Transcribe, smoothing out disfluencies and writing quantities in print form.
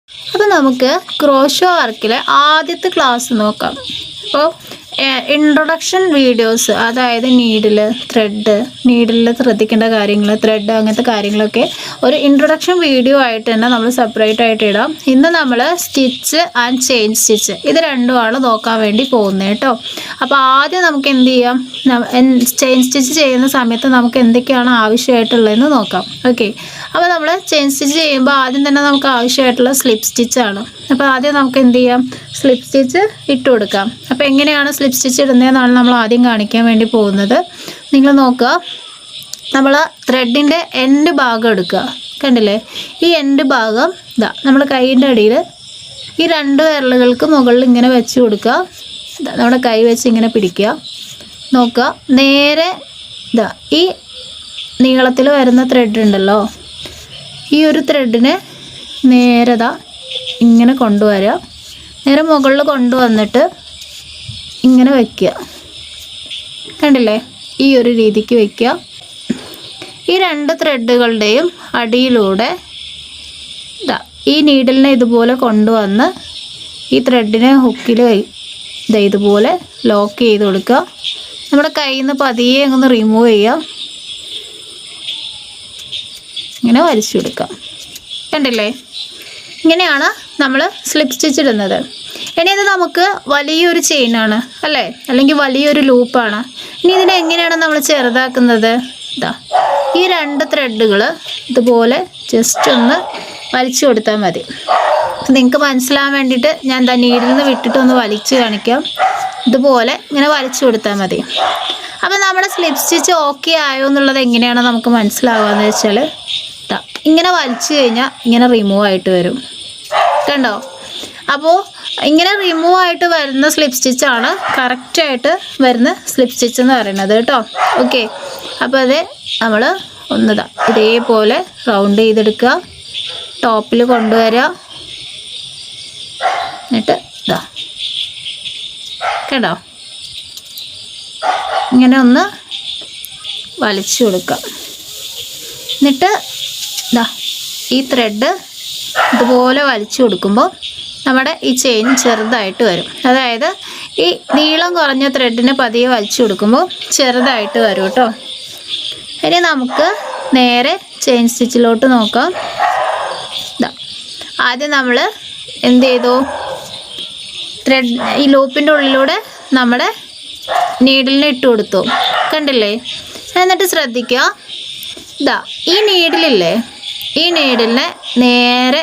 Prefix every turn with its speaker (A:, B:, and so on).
A: അപ്പോൾ നമുക്ക് ക്രോഷോ വർക്കിലെ ആദ്യത്തെ ക്ലാസ് നോക്കാം. അപ്പോൾ ഇൻട്രൊഡക്ഷൻ വീഡിയോസ്, അതായത് നീഡിൽ, ത്രെഡ്, നീഡിൽ ശ്രദ്ധിക്കേണ്ട കാര്യങ്ങൾ, ത്രെഡ്, അങ്ങനത്തെ കാര്യങ്ങളൊക്കെ ഒരു ഇൻട്രൊഡക്ഷൻ വീഡിയോ ആയിട്ട് തന്നെ നമ്മൾ സെപ്പറേറ്റ് ആയിട്ട് ഇടാം. ഇന്ന് നമ്മൾ സ്റ്റിച്ച് ആൻഡ് ചെയിൻ സ്റ്റിച്ച് ഇത് രണ്ടുമാണ് നോക്കാൻ വേണ്ടി പോകുന്നത് കേട്ടോ. അപ്പോൾ ആദ്യം നമുക്ക് എന്ത് ചെയ്യാം, ചെയിൻ സ്റ്റിച്ച് ചെയ്യുന്ന സമയത്ത് നമുക്ക് എന്തൊക്കെയാണ് ആവശ്യമായിട്ടുള്ളതെന്ന് നോക്കാം. ഓക്കെ, അപ്പോൾ നമ്മൾ ചെയിൻ സ്റ്റിച്ച് ചെയ്യുമ്പോൾ ആദ്യം തന്നെ നമുക്ക് ആവശ്യമായിട്ടുള്ള സ്ലിപ്പ് സ്റ്റിച്ചാണ്. അപ്പോൾ ആദ്യം നമുക്ക് എന്ത് ചെയ്യാം, സ്ലിപ്പ് സ്റ്റിച്ച് ഇട്ട് കൊടുക്കാം. അപ്പോൾ എങ്ങനെയാണ് സ്ലിപ്പ് സ്റ്റിച്ച് ഇടുന്നതെന്നാണ് നമ്മൾ ആദ്യം കാണിക്കാൻ വേണ്ടി പോകുന്നത്. നിങ്ങൾ നോക്കുക, നമ്മൾ ത്രെഡിൻ്റെ എൻഡ് ഭാഗം എടുക്കുക. കണ്ടില്ലേ, ഈ എൻഡ് ഭാഗം ഇതാ നമ്മൾ കൈയിൻ്റെ അടിയിൽ ഈ 2 വിരലുകൾക്ക് മുകളിൽ ഇങ്ങനെ വെച്ച് കൊടുക്കുക. നമ്മുടെ കൈ വെച്ച് ഇങ്ങനെ പിടിക്കുക. നോക്കുക, നേരെ ഇതാ ഈ നീളത്തിൽ വരുന്ന ത്രെഡ് ഉണ്ടല്ലോ, ഈ ഒരു ത്രെഡിനെ നേരെ ഇങ്ങനെ കൊണ്ടുവരിക. നേരെ മുകളിൽ കൊണ്ടുവന്നിട്ട് ഇങ്ങനെ വയ്ക്കുക. കണ്ടില്ലേ, ഈ ഒരു രീതിക്ക് വയ്ക്കുക. ഈ 2 ത്രെഡുകളുടെയും അടിയിലൂടെ ഈ നീഡിലിനെ ഇതുപോലെ കൊണ്ടുവന്ന് ഈ ത്രെഡിനെ ഹുക്കിൽ ഇതുപോലെ ലോക്ക് ചെയ്ത് കൊടുക്കുക. നമ്മുടെ കയ്യിൽ നിന്ന് പതിയെ അങ്ങ് റിമൂവ് ചെയ്യുക. ഇങ്ങനെ വലിച്ചു കൊടുക്കുക. കണ്ടില്ലേ, ഇങ്ങനെയാണ് നമ്മൾ സ്ലിപ്പ് സ്റ്റിച്ച് ഇടുന്നത്. ഇനി ഇത് നമുക്ക് വലിയൊരു ചെയിനാണ് അല്ലേ, അല്ലെങ്കിൽ വലിയൊരു ലൂപ്പാണ്. ഇനി ഇതിനെ എങ്ങനെയാണ് നമ്മൾ ചെറുതാക്കുന്നത്? ഈ 2 ത്രെഡുകൾ ഇതുപോലെ ജസ്റ്റ് ഒന്ന് വലിച്ചു കൊടുത്താൽ മതി. നിങ്ങൾക്ക് മനസ്സിലാൻ വേണ്ടിയിട്ട് ഞാൻ നീഡിൽ നിന്ന് വിട്ടിട്ടൊന്ന് വലിച്ച് കാണിക്കാം. ഇതുപോലെ ഇങ്ങനെ വലിച്ചു കൊടുത്താൽ മതി. അപ്പോൾ നമ്മുടെ സ്ലിപ്പ് സ്റ്റിച്ച് ഓക്കെ ആയോ എന്നുള്ളത് എങ്ങനെയാണ് നമുക്ക് മനസ്സിലാവുകയെന്ന് വെച്ചാൽ ഇങ്ങനെ വലിച്ചു കഴിഞ്ഞാൽ ഇങ്ങനെ റിമൂവ് ആയിട്ട് വരും. കണ്ടോ? അപ്പോൾ ഇങ്ങനെ റിമൂവ് ആയിട്ട് വരുന്ന സ്ലിപ്പ് സ്റ്റിച്ചാണ് കറക്റ്റായിട്ട് വരുന്ന സ്ലിപ്പ് സ്റ്റിച്ച് എന്ന് പറയുന്നത് കേട്ടോ. ഓക്കെ, അപ്പോൾ അത് നമ്മൾ ഇതേപോലെ റൗണ്ട് ചെയ്തെടുക്കുക, ടോപ്പിൽ കൊണ്ടുവരിക, എന്നിട്ട് കേട്ടോ ഇങ്ങനെ ഒന്ന് വലിച്ചു കൊടുക്കുക. എന്നിട്ട് ഈ ത്രെഡ് ഇതുപോലെ വലിച്ചു കൊടുക്കുമ്പോൾ നമ്മുടെ ഈ ചെയിൻ ചെറുതായിട്ട് വരും. അതായത് ഈ നീളം കുറഞ്ഞ ത്രെഡിനെ പതിയെ വലിച്ചു കൊടുക്കുമ്പോൾ ചെറുതായിട്ട് വരും കേട്ടോ. ഇനി നമുക്ക് നേരെ ചെയിൻ സ്റ്റിച്ചിലോട്ട് നോക്കാം. ആദ്യം നമ്മൾ എന്ത് ചെയ്തു, ത്രെഡ് ഈ ലൂപ്പിൻ്റെ ഉള്ളിലൂടെ നമ്മുടെ നീഡിലിനെ ഇട്ട് കൊടുത്തു. കണ്ടില്ലേ? എന്നിട്ട് ശ്രദ്ധിക്കുക, ഈ നീഡിലില്ലേ, ഈ നീഡിലിനെ നേരെ